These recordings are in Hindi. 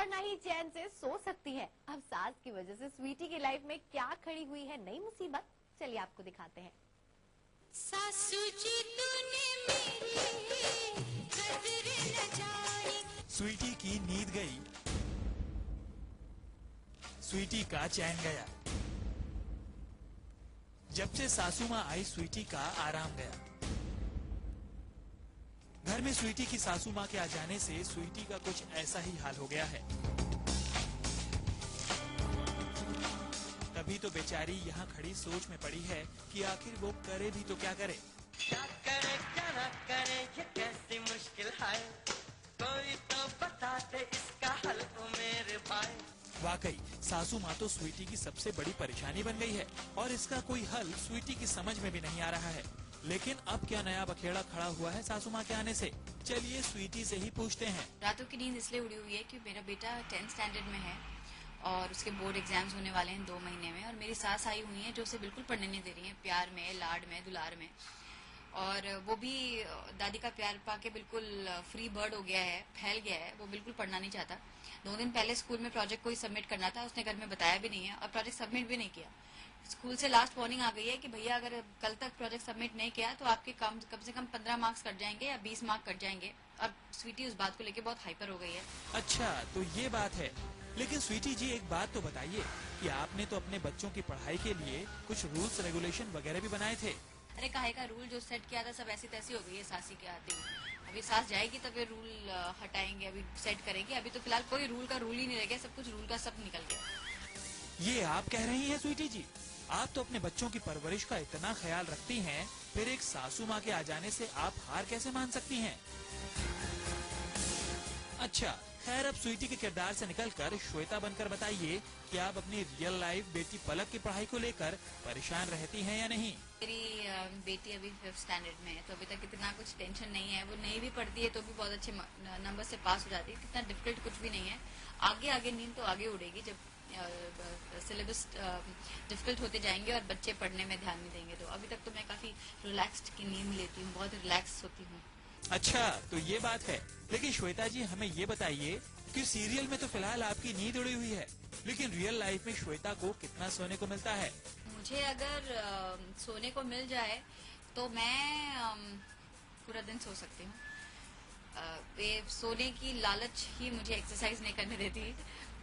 और ना ही चैन से सो सकती है। अब सास की वजह से स्वीटी की लाइफ में क्या खड़ी हुई है नई मुसीबत, चलिए आपको दिखाते हैं। सासू जी तूने मेरी कदर न जानी। स्वीटी की नींद गई, स्वीटी का चैन गया। जब से सासू माँ आई स्वीटी का आराम गया। घर में स्वीटी की सासू माँ के आ जाने से स्वीटी का कुछ ऐसा ही हाल हो गया है। तभी तो बेचारी यहाँ खड़ी सोच में पड़ी है कि आखिर वो करे भी तो क्या करे। क्या करे क्या ना करे ये कैसी मुश्किल है, कोई तो बता दे इसका हल ओ मेरे भाई। वाकई सासू माँ तो स्वीटी की सबसे बड़ी परेशानी बन गई है और इसका कोई हल स्वीटी की समझ में भी नहीं आ रहा है। लेकिन अब क्या नया बखेड़ा खड़ा हुआ है सासू माँ के आने से, चलिए स्वीटी से ही पूछते हैं। रातों की नींद इसलिए उड़ी हुई है कि मेरा बेटा 10th स्टैंडर्ड में है और उसके बोर्ड एग्जाम्स होने वाले हैं 2 महीने में, और मेरी सास आई हुई है जो उसे बिल्कुल पढ़ने नहीं दे रही है, प्यार में, लाड में, दुलार में। और वो भी दादी का प्यार पाके बिल्कुल फ्री बर्ड हो गया है, फैल गया है, वो बिल्कुल पढ़ना नहीं चाहता। 2 दिन पहले स्कूल में प्रोजेक्ट कोई सबमिट करना था, उसने घर में बताया भी नहीं है और प्रोजेक्ट सबमिट भी नहीं किया। स्कूल से लास्ट वार्निंग आ गई है कि भैया अगर कल तक प्रोजेक्ट सबमिट नहीं किया तो आपके कम से कम 15 मार्क्स कट जाएंगे या 20 मार्क्स कट जाएंगे। और स्वीटी उस बात को लेके बहुत हाइपर हो गई है। अच्छा तो ये बात है, लेकिन स्वीटी जी एक बात तो बताइए कि आपने तो अपने बच्चों की पढ़ाई के लिए कुछ रूल्स रेगुलेशन वगैरह भी बनाए थे। अरे काहे का रूल जो सेट किया था सब ऐसी तैसी हो गई है सासी के आते ही। अभी सास जाएगी तब ये रूल हटाएंगे, अभी सेट करेंगे। अभी तो फिलहाल कोई रूल का रूल ही नहीं रह गया, सब कुछ रूल का सब निकल गया। ये आप कह रही हैं स्वीटी जी? आप तो अपने बच्चों की परवरिश का इतना ख्याल रखती हैं, फिर एक सासू माँ के आ जाने से आप हार कैसे मान सकती हैं? अच्छा खैर, अब स्वीटी के किरदार से निकलकर श्वेता बनकर बताइए कि आप अपनी रियल लाइफ बेटी पलक की पढ़ाई को लेकर परेशान रहती हैं या नहीं? मेरी बेटी अभी 5th स्टैंडर्ड में है तो अभी तक इतना कुछ टेंशन नहीं है। वो नहीं भी पढ़ती है तो भी बहुत अच्छे नंबर से पास हो जाती है, कितना डिफिकल्ट कुछ भी नहीं है। आगे आगे नींद तो आगे उड़ेगी जब सिलेबस डिफिकल्ट होते जाएंगे और बच्चे पढ़ने में ध्यान नहीं देंगे। तो अभी तक तो मैं काफी रिलैक्स्ड की नींद लेती हूँ, बहुत रिलैक्स होती हूँ। अच्छा तो ये बात है, लेकिन श्वेता जी हमें ये बताइए कि सीरियल में तो फिलहाल आपकी नींद उड़ी हुई है, लेकिन रियल लाइफ में श्वेता को कितना सोने को मिलता है? मुझे अगर सोने को मिल जाए तो मैं पूरा दिन सो सकती हूँ। सोने की लालच ही मुझे एक्सरसाइज नहीं करने देती,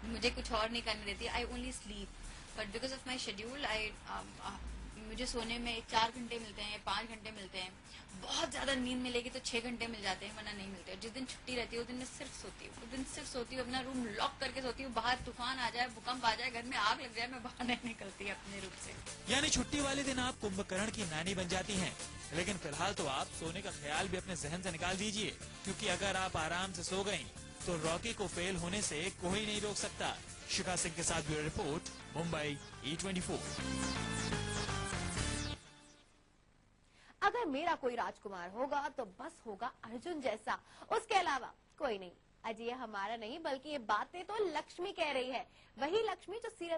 मुझे कुछ और नहीं करने देती। I only sleep, but because of my schedule मुझे सोने में 4 घंटे मिलते हैं या 5 घंटे मिलते हैं। बहुत ज्यादा नींद मिलेगी तो 6 घंटे मिल जाते हैं, वरना नहीं मिलते। और जिस दिन छुट्टी रहती है उस दिन मैं सिर्फ सोती हूँ, उस दिन सिर्फ सोती हूँ, अपना रूम लॉक करके सोती हूँ। बाहर तूफान आ जाए, भूकंप आ जाए, घर में आग लग जाए, मैं बाहर नहीं निकलती अपने रूम से। यानी छुट्टी वाले दिन आप कुंभकर्ण की नानी बन जाती हैं, लेकिन फिलहाल तो आप सोने का ख्याल भी अपने जहन से निकाल दीजिए, क्योंकि अगर आप आराम से सो गयी तो रॉकी को फेल होने से कोई नहीं रोक सकता। शिखा सिंह के साथ ब्यूरो रिपोर्ट, मुंबई E24। अगर मेरा कोई राजकुमार होगा तो बस होगा अर्जुन जैसा, उसके अलावा कोई नहीं। अजी ये हमारा नहीं बल्कि ये बातें तो लक्ष्मी कह रही है, वही लक्ष्मी जो सीरियल